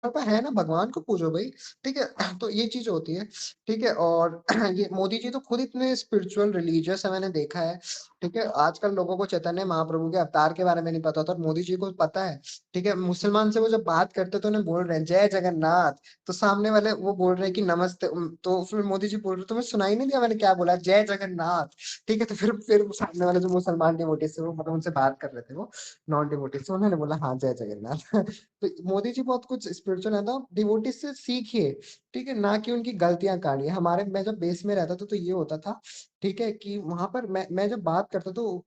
पापा है ना, भगवान को पूजो भई, ठीक है? तो ये चीज़ होती है, ठीक है? और ये मोदी जी तो खुद इतने स्पिरिचुअल रिलीजियस है, मैंने देखा है, ठीक है? आजकल लोगों को चैतन्य महाप्रभु के अवतार के बारे में नहीं पता होता और मोदी जी को पता है, ठीक है? मुसलमान से वो जब बात करते हैं तो उन्हें बोल रहे हैं जय जगन्नाथ, तो सामने वाले वो बोल रहे हैं कि नमस्ते तो फिर मोदी जी बोल रहे हैं, तुम्हें सुनाई नहीं दिया मैंने क्या बोला? जय जगन्नाथ, ठीक है? तो फिर सामने वाले जो मुसलमान डिवोटीज़ थे वो मतलब उनसे बात कर रहे थे वो, नॉन डिवोटीज़, तो उन्होंने बोला हाँ, जय जगन्नाथ। तो मोदी जी बहुत कुछ स्पिरिचुअल है ना, डिवोटी से सीखिए, ठीक है? ना कि उनकी गलतियाँ काढ़िए। हमारे मैं जब बेस में रहता था तो ये होता था, ठीक है? कि वहाँ पर मैं जब बात करता तो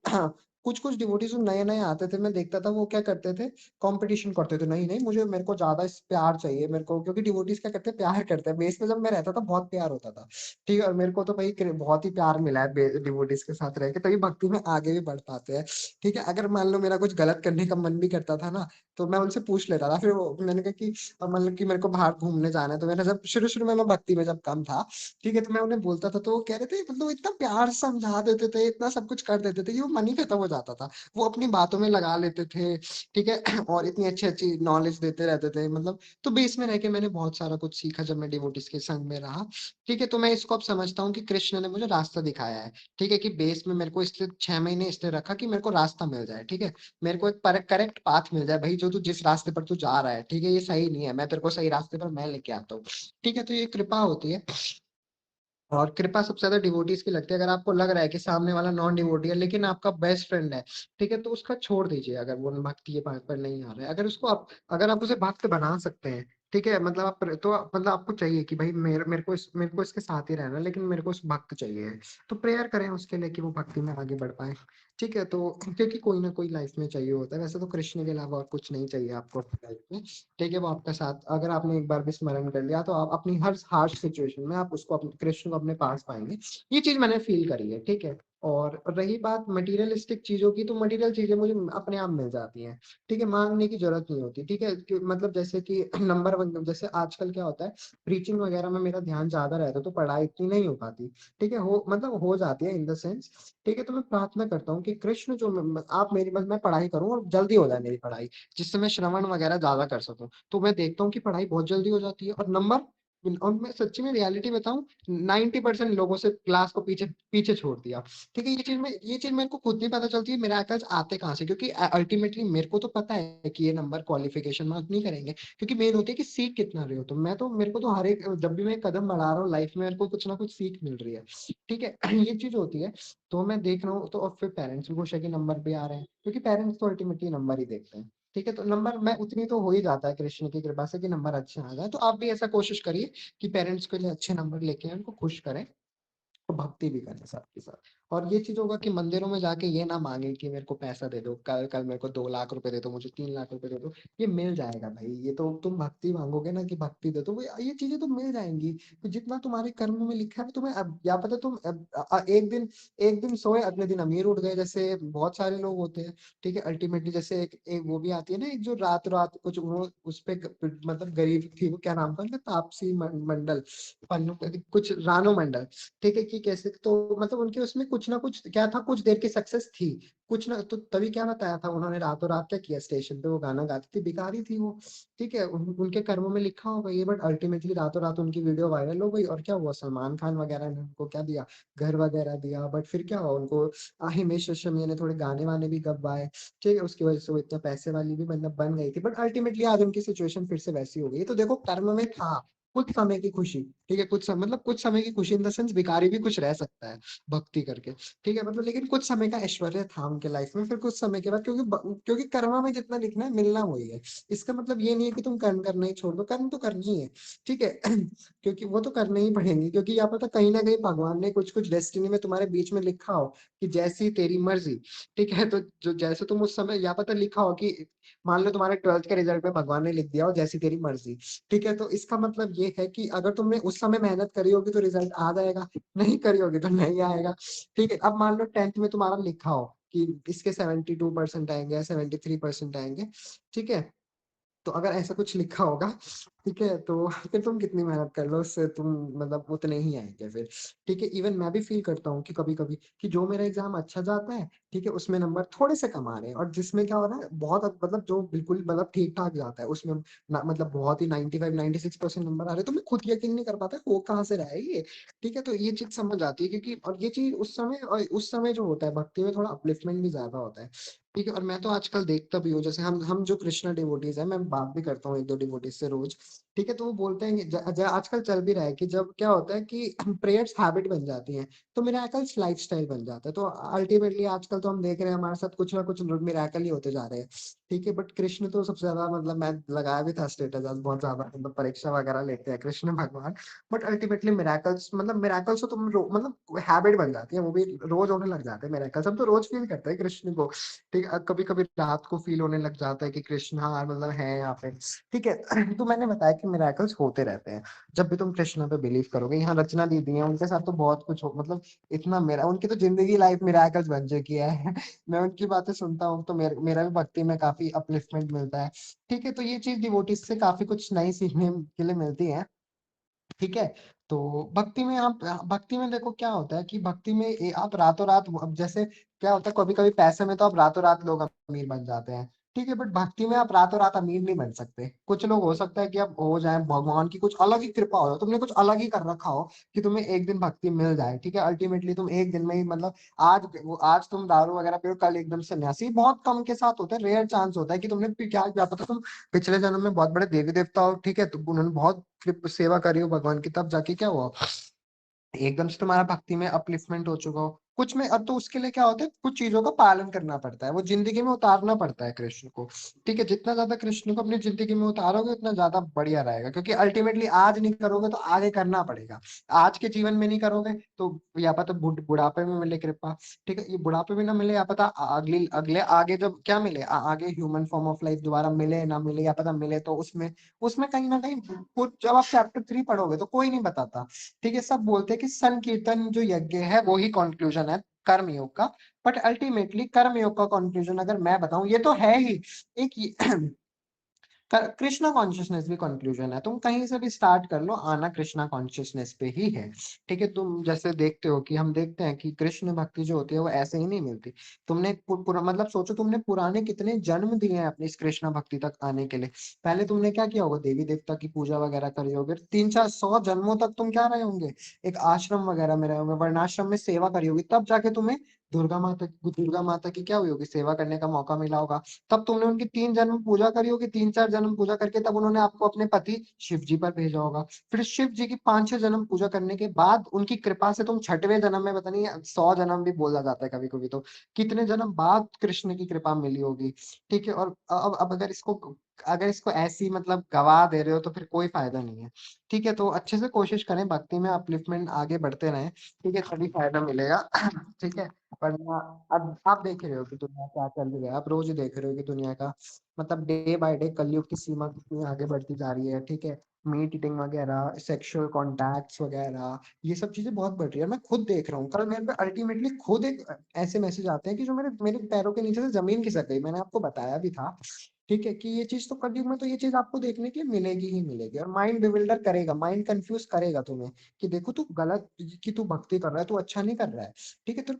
कुछ-कुछ डिवोटीज़ जो नए-नए आते थे, मैं देखता था वो क्या करते थे, कॉम्पिटिशन करते थे। नहीं, नहीं मुझे मेरे को ज़्यादा इस प्यार चाहिए मेरे को, क्योंकि डिवोटीज़ क्या करते हैं, प्यार करते हैं। बेस में जब मैं रहता था बहुत प्यार होता था, ठीक है? और मेरे को तो भई बहुत ही प्यार मिला है बे डिवोटीज़ के साथ रह के, तभी भक्ति में आगे भी बढ़ पाते हैं, ठीक है? अगर मान लो मेरा कुछ गलत करने का मन भी करता था ना, तो मैं उनसे पूछ लेता था। फिर वो मैंने कहा कि मतलब कि मेरे को बाहर घूमने जाना है, तो मैंने जब शुरू-शुरू में मैं भक्ति में जब कम था, ठीक है? तो मैं उन्हें बोलता था, तो वो कह रहे थे मतलब इतना प्यार से समझा देते थे, इतना सब कुछ कर देते थे कि वो मन ही खत्म हो जाता था। वो अपनी बातों में लगा लेते थे, ठीक है? और इतनी अच्छी-अच्छी नॉलेज देते रहते थे मतलब, तो बेस में रह के मैंने बहुत सारा कुछ सीखा जब मैं डिवोटीज़ के संग में रहा, ठीक है? तो मैं इसको अब समझता हूँ कि कृष्ण ने मुझे रास्ता दिखाया है, ठीक है? कि बेस में मेरे को इसलिए 6 महीने इसलिए रखा कि मेरे को रास्ता मिल जाए, ठीक है? मेरे को एक करेक्ट पाथ मिल जाए, भाई जो तू जिस रास्ते पर तू जा रहा है, ठीक है? ये सही नहीं है, मैं तेरे को सही रास्ते पर मैं लेके आता हूँ, ठीक है? तो ये कृपा होती है और कृपा सबसे ज़्यादा डिवोटीज़ की लगती है। अगर आपको लग रहा है कि सामने वाला नॉन डिवोटी है, लेकिन आपका बेस्ट फ्रेंड है, ठीक है? तो उसका छोड़ दीजिए अगर वो भक्ति के मार्ग पर नहीं आ रहा है। अगर आप उसे भक्त बना सकते हैं, ठीक है? मतलब मतलब आपको चाहिए कि भाई मेरे को इसके साथ ही रहना है, लेकिन मेरे को उस भक्त चाहिए। तो प्रेयर करें उसके लिए कि वो भक्ति में आगे बढ़ पाए, ठीक है? तो क्योंकि कोई ना कोई लाइफ में चाहिए होता है। वैसे तो कृष्ण के अलावा और कुछ नहीं चाहिए आपको अपनी लाइफ में, ठीक है? वो आपका साथ अगर आपने एक बार भी स्मरण कर लिया, तो आप अपनी हर हार्श सिचुएशन में आप उसको अपने कृष्ण को अपने पास पाएँगे। ये चीज़ मैंने फ़ील करी है, ठीक है? और रही बात मटेरियलिस्टिक चीज़ों की, तो मटेरियल चीज़ें मुझे अपने आप मिल जाती हैं, ठीक है? माँगने की ज़रूरत नहीं होती, ठीक है? कि मतलब जैसे कि नंबर 1 जैसे आजकल क्या होता है, प्रीचिंग वगैरह में मेरा ध्यान ज़्यादा रहता है, तो पढ़ाई इतनी नहीं हो पाती, ठीक है? हो मतलब हो जाती है इन द सेंस, ठीक है? तो मैं प्रार्थना करता हूँ कि कृष्ण जो आप मेरी बस मैं पढ़ाई करूँ और जल्दी हो जाए मेरी पढ़ाई, जिससे मैं श्रवण वगैरह ज़्यादा कर सकूँ। तो मैं देखता हूँ कि पढ़ाई बहुत जल्दी हो जाती है और और मैं सच्ची में रियलिटी बताऊँ, 90% लोगों से क्लास को पीछे पीछे छोड़ दिया। ठीक है? ये चीज़ मेरे को खुद नहीं पता चलती है मिराकल्स आते कहाँ से? क्योंकि अल्टीमेटली मेरे को तो पता है कि ये नंबर क्वालिफिकेशन मार्क नहीं करेंगे, क्योंकि मेन होती है कि सीख कितना रहे हो तुम। मैं तो मेरे को तो हर एक जब भी मैं कदम बढ़ा रहा हूँ लाइफ में, मेरे को कुछ ना कुछ सीख मिल रही है। ठीक है? ये चीज़ होती है। तो मैं देख रहा हूँ, तो और फिर पेरेंट्स भी खुश है कि नंबर भी आ रहे हैं, क्योंकि पेरेंट्स तो अल्टीमेटली नंबर ही देखते हैं। ठीक है? तो नंबर मैं उतनी तो हो ही जाता है कृष्ण की कृपा से कि नंबर अच्छे आ जाएँ। तो आप भी ऐसा कोशिश करिए कि पेरेंट्स के लिए अच्छे नंबर लेके आएँ, उनको खुश करें। तो भक्ति भी करें साथ के साथ। और ये चीज़ होगा कि मंदिरों में जाके ये ना माँगे कि मेरे को पैसा दे दो, कल कल मेरे को 2 लाख रुपए दे दो, मुझे 3 लाख रुपए दे दो। ये मिल जाएगा भाई, ये तो तुम भक्ति माँगोगे ना कि भक्ति दे दो, वो ये चीज़ें तो मिल जाएँगी। तो जितना तुम्हारे कर्म में लिखा है तुम्हें अब क्या पता, तुम एक दिन सोए अगले दिन अमीर उठ गए, जैसे बहुत सारे लोग होते हैं, ठीक है? अल्टीमेटली जैसे एक एक वो भी आती है ना, एक जो रात-रात कुछ वो उसपे मतलब गरीब थी, वो क्या नाम था उनका? तापसी मंडल, पन्नू कुछ रानू मंडल। ठीक है? कि कैसे तो मतलब उनके उसमें कुछ ना कुछ क्या था, कुछ देर की सक्सेस थी। कुछ ना तो तभी क्या बताया था उन्होंने, रातों-रात क्या किया, स्टेशन पे वो गाना गाती थी, भिखारी थी वो, ठीक है? उनके कर्मों में लिखा होगा ये, बट अल्टीमेटली रातों-रात उनकी वीडियो वायरल हो गई और क्या हुआ, सलमान खान वगैरह ने उनको क्या दिया, घर वगैरह दिया, बट फिर क्या हुआ उनको, हिमेश रेशमिया ने थोड़े गाने-वाने भी गवाए, ठीक है? उसकी वजह से वो इतने पैसे वाली भी मतलब बन गई थी, बट अल्टीमेटली आज उनकी सिचुएशन फिर से वैसी हो गई है। तो देखो कर्म में था कुछ समय की खुशी, ठीक है? कुछ समय की खुशी इन द सेंस भिखारी भी खुश रह सकता है भक्ति करके, ठीक है? मतलब लेकिन कुछ समय का ऐश्वर्य था उनके लाइफ में, फिर कुछ समय के बाद क्योंकि कर्म में जितना लिखना है मिलना वही है। इसका मतलब ये नहीं है कि तुम कर्म करना ही छोड़ दो, कर्म तो करनी ही है, ठीक है? क्योंकि वो तो करने ही पड़ेंगे, क्योंकि क्या पता कहीं न कहीं भगवान ने कुछ-कुछ डेस्टिनी में तुम्हारे बीच में लिखा हो कि जैसी तेरी मर्ज़ी, ठीक है? तो जो जैसे तुम उस समय या पता लिखा हो कि मान लो तुम्हारे 12th के रिजल्ट में भगवान ने लिख दिया हो जैसी तेरी मर्ज़ी, ठीक है? तो इसका मतलब ये है कि अगर तुमने उस समय मेहनत करी होगी तो रिज़ल्ट आ जाएगा, नहीं करी होगी तो नहीं आएगा, ठीक है? अब मान लो 10th में तुम्हारा लिखा हो कि इसके 72% आएँगे या 73% आएँगे, ठीक है? तो अगर ऐसा कुछ लिखा होगा, ठीक है? तो फिर तुम कितनी मेहनत कर लो उससे तुम मतलब उतने ही आएँगे फिर, ठीक है? इवन मैं भी फ़ील करता हूँ कि कभी-कभी कि जो मेरा एग्ज़ाम अच्छा जाता है, ठीक है? उसमें नंबर थोड़े से कम आ रहे हैं और जिसमें क्या हो रहा है बहुत मतलब जो बिल्कुल मतलब ठीक-ठाक जाता है उसमें ना मतलब बहुत ही 95-96% नंबर आ रहे हैं, तो मैं खुद यकीन नहीं कर पाता हो कहाँ से रहा है ये, ठीक है? तो ये चीज़ समझ आती है क्योंकि और ये चीज़ उस समय जो होता है भक्ति में थोड़ा अपलिफ्टमेंट भी ज़्यादा होता है, ठीक है? और मैं तो आजकल देखता भी हूँ जैसे हम जो कृष्णा डिवोटीज़ हैं, मैं बात भी करता हूँ 1-2 डिवोटीज़ से रोज़, ठीक है? तो वो बोलते हैं कि ज ज आजकल चल भी रहा है कि जब क्या होता है कि प्रेयर्स हैबिट बन जाती हैं, तो मिरेकल्स लाइफ़स्टाइल बन जाता है। तो अल्टीमेटली आजकल तो हम देख रहे हैं हमारे साथ कुछ ना कुछ मिरेकल ही होते जा रहे हैं, ठीक है? बट कृष्ण तो सबसे ज़्यादा मतलब मैं लगाया भी था स्टेटस आज बहुत ज़्यादा मतलब परीक्षा वगैरह लेते हैं कृष्ण भगवान। बट अल्टीमेटली मिरेकल्स मतलब मिरेकल्स तो तुम रो मतलब हैबिट बन जाती है, वो भी रोज़ होने लग जाते हैं मिरेकल्स। हम तो रोज़ फ़ील करते हैं कृष्ण को, ठीक है? कभी-कभी रात को फ़ील होने लग जाता है कि कृष्ण हाँ, मतलब हैं यहाँ पे। ठीक है, तो मैंने बताया कि मिरेकल्स होते रहते हैं। जब भी तुम कृष्णा पे बिलीव करोगे, यहाँ रचना दीदी हैं, उनके साथ तो बहुत कुछ हो मतलब इतना मेरा उनकी तो ज़िंदगी लाइफ मिरेकल्स बन चुकी है। मैं उनकी बातें सुनता हूँ, तो मेरा भी भक्ति में काफ़ी अपलिफ्टमेंट मिलता है। ठीक है, तो ये चीज़ डिवोटीज़ से काफ़ी कुछ नई सीखने के लिए मिलती है। ठीक है? तो भक्ति में देखो क्या होता है कि भक्ति में आप रातों-रात अब जैसे क्या होता है कभी-कभी पैसे में तो आप रातों-रात लोग अमीर बन जाते हैं। ठीक है? बट भक्ति में आप रातों-रात अमीर नहीं बन सकते। कुछ लोग हो सकता है कि आप हो जाएँ, भगवान की कुछ अलग ही कृपा हो, तुमने कुछ अलग ही कर रखा हो कि तुम्हें एक दिन भक्ति मिल जाए। ठीक है? अल्टीमेटली तुम एक दिन में ही मतलब आज तुम दारू वगैरह पियो, कल एकदम सन्यासी बहुत कम के साथ होता है, रेयर चांस होता है कि तुमने क्या पता तुम पिछले जन्म में बहुत बड़े देवी-देवता हो, ठीक है? तो उन्होंने बहुत कृप सेवा करी हो भगवान की तब जाके क्या हुआ? एकदम से तुम्हारा भक्ति में अपलिफ्टमेंट हो चुका हो। कुछ में अब तो उसके लिए क्या होता है, कुछ चीज़ों का पालन करना पड़ता है, वो ज़िंदगी में उतारना पड़ता है कृष्ण को। ठीक है? जितना ज़्यादा कृष्ण को अपनी ज़िंदगी में उतारोगे उतना ज़्यादा बढ़िया रहेगा क्योंकि अल्टीमेटली आज नहीं करोगे तो आगे करना पड़ेगा। आज के जीवन में नहीं करोगे तो या पता बुढ़ापे में मिले कृपा, ठीक है? ये बुढ़ापे में ना मिले या पता अगली अगले आगे जब क्या मिले आगे ह्यूमन फॉर्म ऑफ लाइफ दोबारा मिले ना मिले या पता मिले तो उसमें उसमें कहीं न कहीं कुछ जब आप चैप्टर 3 पढ़ोगे तो कोई नहीं बताता। ठीक है, सब बोलते हैं कि संकीर्तन जो यज्ञ है वो ही कॉन्क्लूजन है कर्मयोग का। बट अल्टीमेटली कर्मयोग का कॉन्क्लूजन अगर मैं बताऊं ये तो है ही एक कृष्णा कॉन्शियसनेस भी कंक्लूजन है। तुम कहीं से भी स्टार्ट कर लो, आना कृष्णा कॉन्शियसनेस पे ही है। ठीक है, तुम जैसे देखते हो कि हम देखते हैं कि कृष्ण भक्ति जो होती है वो ऐसे ही नहीं मिलती। तुमने मतलब सोचो तुमने पुराने कितने जन्म दिए हैं अपनी इस कृष्णा भक्ति तक आने के लिए। पहले तुमने क्या किया होगा, देवी देवता की पूजा वगैरह करी होगी, 300-400 जन्मों तक तुम क्या रहे होंगे, एक आश्रम वगैरह में रहे होंगे, वर्णाश्रम में सेवा करी होगी, तब जाके तुम्हें दुर्गा माता की क्या हुई होगी, सेवा करने का मौका मिला होगा। तब तुमने उनकी 3 जन्म पूजा करी होगी, 3-4 जन्म पूजा करके तब उन्होंने आपको अपने पति शिव जी पर भेजा होगा। फिर शिव जी की 5-6 जन्म पूजा करने के बाद उनकी कृपा से तुम 6वें जन्म में पता नहीं 100 जन्म भी बोला जाता है कभी-कभी तो, कितने जन्म बाद कृष्ण की कृपा मिली होगी। ठीक है? और अब अगर इसको ऐसी मतलब गवा दे रहे हो तो फिर कोई फ़ायदा नहीं है। ठीक है? तो अच्छे से कोशिश करें भक्ति में अपलिफ्टमेंट आगे बढ़ते रहें। ठीक है? तभी फ़ायदा मिलेगा। ठीक है? वरना अब आप देख रहे हो कि दुनिया क्या चल रही है, आप रोज ही देख रहे हो कि दुनिया का मतलब डे बाय डे कलयुग की सीमा कितनी आगे बढ़ती जा रही है, ठीक है? मीट ईटिंग वगैरह, सेक्सुअल कॉन्टैक्ट्स वगैरह, ये सब चीजें बहुत बढ़ रही है। मैं खुद देख रहा हूँ, कल मेरे पे अल्टीमेटली खुद एक ऐसे मैसेज आते हैं कि जो मेरे मेरे पैरों के नीचे से जमीन खिसक गई। मैंने आपको बताया भी था, ठीक है, कि ये चीज तो कलयुग में तो ये चीज आपको देखने की मिलेगी ही मिलेगी और माइंड बिविल्डर करेगा, माइंड कंफ्यूज करेगा तुम्हें कि देखो तू गलत कि तू भक्ति कर रहा है, तू अच्छा नहीं कर रहा है, ठीक है? तो